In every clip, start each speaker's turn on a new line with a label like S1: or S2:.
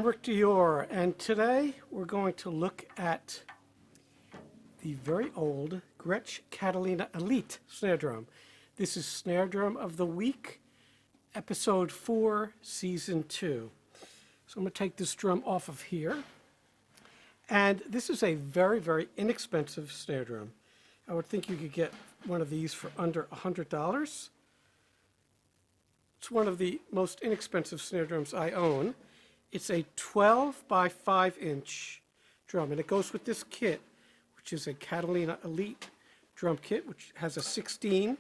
S1: Rick Dior, and today we're going to look at the very old Gretsch Catalina Elite snare drum. This is Snare Drum of the Week, Episode 4, Season 2. So I'm going to take this drum off of here. And this is a very, very inexpensive snare drum. I would think you could get one of these for under $100. It's one of the most inexpensive snare drums I own. It's a 12 by 5 inch drum, and it goes with this kit, which is a Catalina Elite drum kit, which has a 16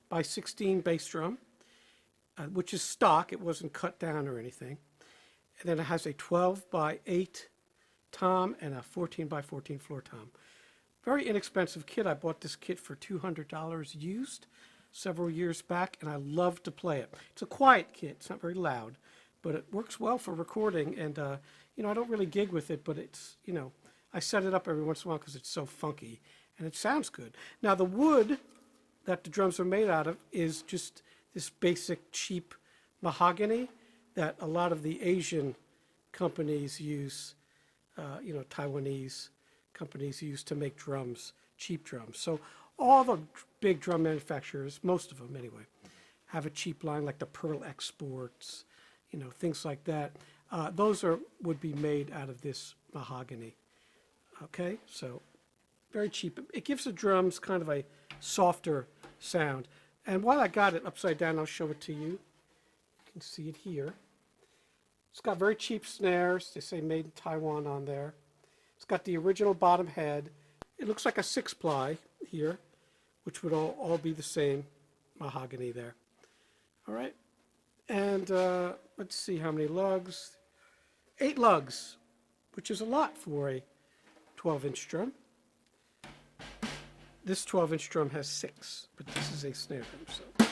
S1: by 16 bass drum, which is stock. It wasn't cut down or anything. And then it has a 12 by 8 tom and a 14 by 14 floor tom. Very inexpensive kit. I bought this kit for $200 used several years back, and I love to play it. It's a quiet kit. It's not very loud, but it works well for recording. And, I don't really gig with it, but it's, I set it up every once in a while because it's so funky, and it sounds good. Now, the wood that the drums are made out of is just this basic, cheap mahogany that a lot of the Asian companies use, Taiwanese companies use to make drums, cheap drums. So all the big drum manufacturers, most of them anyway, have a cheap line like the Pearl Exports, things like that. Those would be made out of this mahogany. Okay, so very cheap. It gives the drums kind of a softer sound. And while I got it upside down, I'll show it to you. You can see it here. It's got very cheap snares. They say made in Taiwan on there. It's got the original bottom head. It looks like a 6-ply here, which would all be the same mahogany there. All right. And let's see how many lugs. 8 lugs, which is a lot for a 12-inch drum. This 12-inch drum has 6, but this is a snare drum.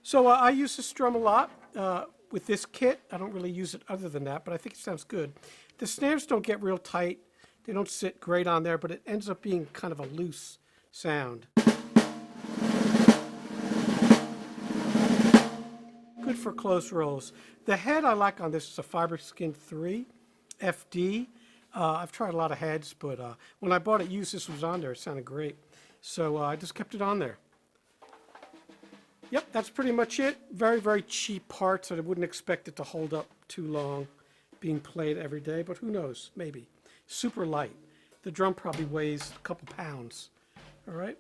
S1: So I use this drum a lot. With this kit, I don't really use it other than that, but I think it sounds good. The snares don't get real tight. They don't sit great on there, but it ends up being kind of a loose sound. Good for close rolls. The head I like on this is a Fiber Skin 3 FD. I've tried a lot of heads, but when I bought it used, this was on there. It sounded great. So I just kept it on there. Yep, that's pretty much it. Very, very cheap parts that I wouldn't expect it to hold up too long being played every day, but who knows, maybe. Super light. The drum probably weighs a couple pounds. All right.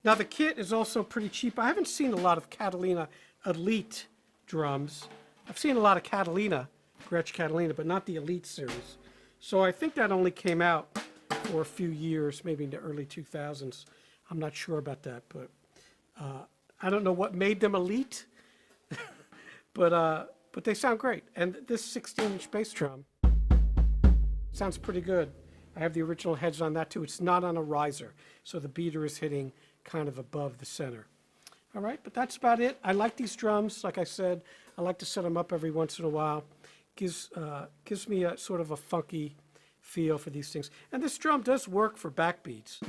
S1: Now the kit is also pretty cheap. I haven't seen a lot of Catalina Elite drums. I've seen a lot of Catalina, Gretsch Catalina, but not the Elite series. So I think that only came out for a few years, maybe in the early 2000s. I'm not sure about that, but I don't know what made them elite, but they sound great. And this 16-inch bass drum sounds pretty good. I have the original heads on that too. It's not on a riser, so the beater is hitting kind of above the center. All right, but that's about it. I like these drums. Like I said, I like to set them up every once in a while. Gives me a sort of a funky feel for these things. And this drum does work for backbeats.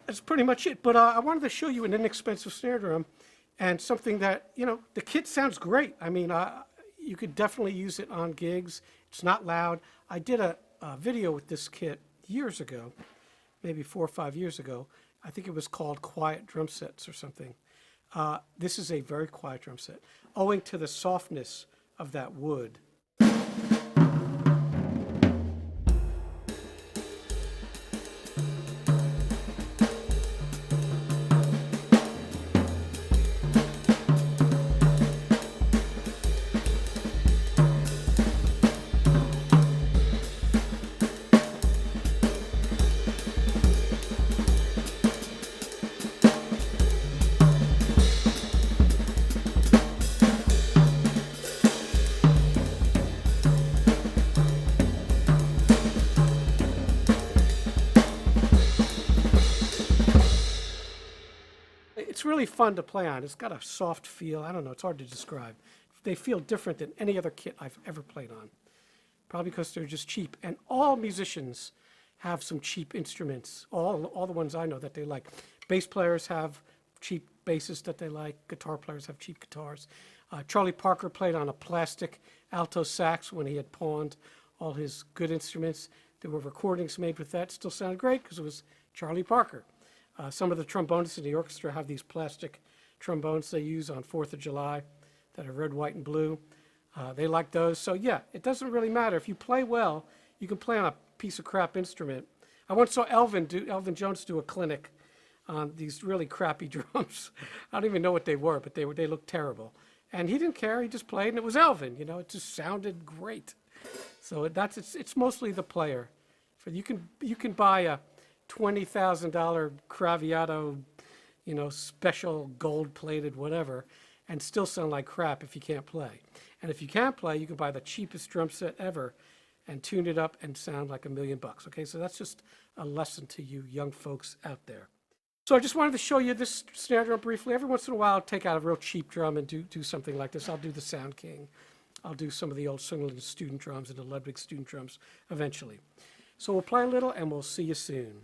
S1: That's pretty much it, but I wanted to show you an inexpensive snare drum and something that, the kit sounds great. I mean, you could definitely use it on gigs. It's not loud. I did a video with this kit years ago, maybe 4 or 5 years ago. I think it was called Quiet Drum Sets or something. This is a very quiet drum set, owing to the softness of that wood. really fun to play on. It's got a soft feel. I don't know, it's hard to describe. They feel different than any other kit I've ever played on. Probably because they're just cheap. And all musicians have some cheap instruments, all the ones I know that they like. Bass players have cheap basses that they like. Guitar players have cheap guitars. Charlie Parker played on a plastic alto sax when he had pawned all his good instruments. There were recordings made with that. Still sounded great because it was Charlie Parker. Some of the trombonists in the orchestra have these plastic trombones they use on 4th of July that are red, white, and blue. They like those. So yeah, it doesn't really matter. If you play well, you can play on a piece of crap instrument. I once saw Elvin Jones do a clinic on these really crappy drums. I don't even know what they were, but they looked terrible. And he didn't care. He just played, and it was Elvin. You know, it just sounded great. So it's mostly the player. You can buy a $20,000 Craviato, you know, special gold-plated whatever, and still sound like crap if you can't play. And if you can't play, you can buy the cheapest drum set ever and tune it up and sound like $1 million. Okay, so that's just a lesson to you young folks out there. So I just wanted to show you this snare drum briefly. Every once in a while, I'll take out a real cheap drum and do something like this. I'll do the Sound King. I'll do some of the old Sunderland student drums and the Ludwig student drums eventually. So we'll play a little, and we'll see you soon.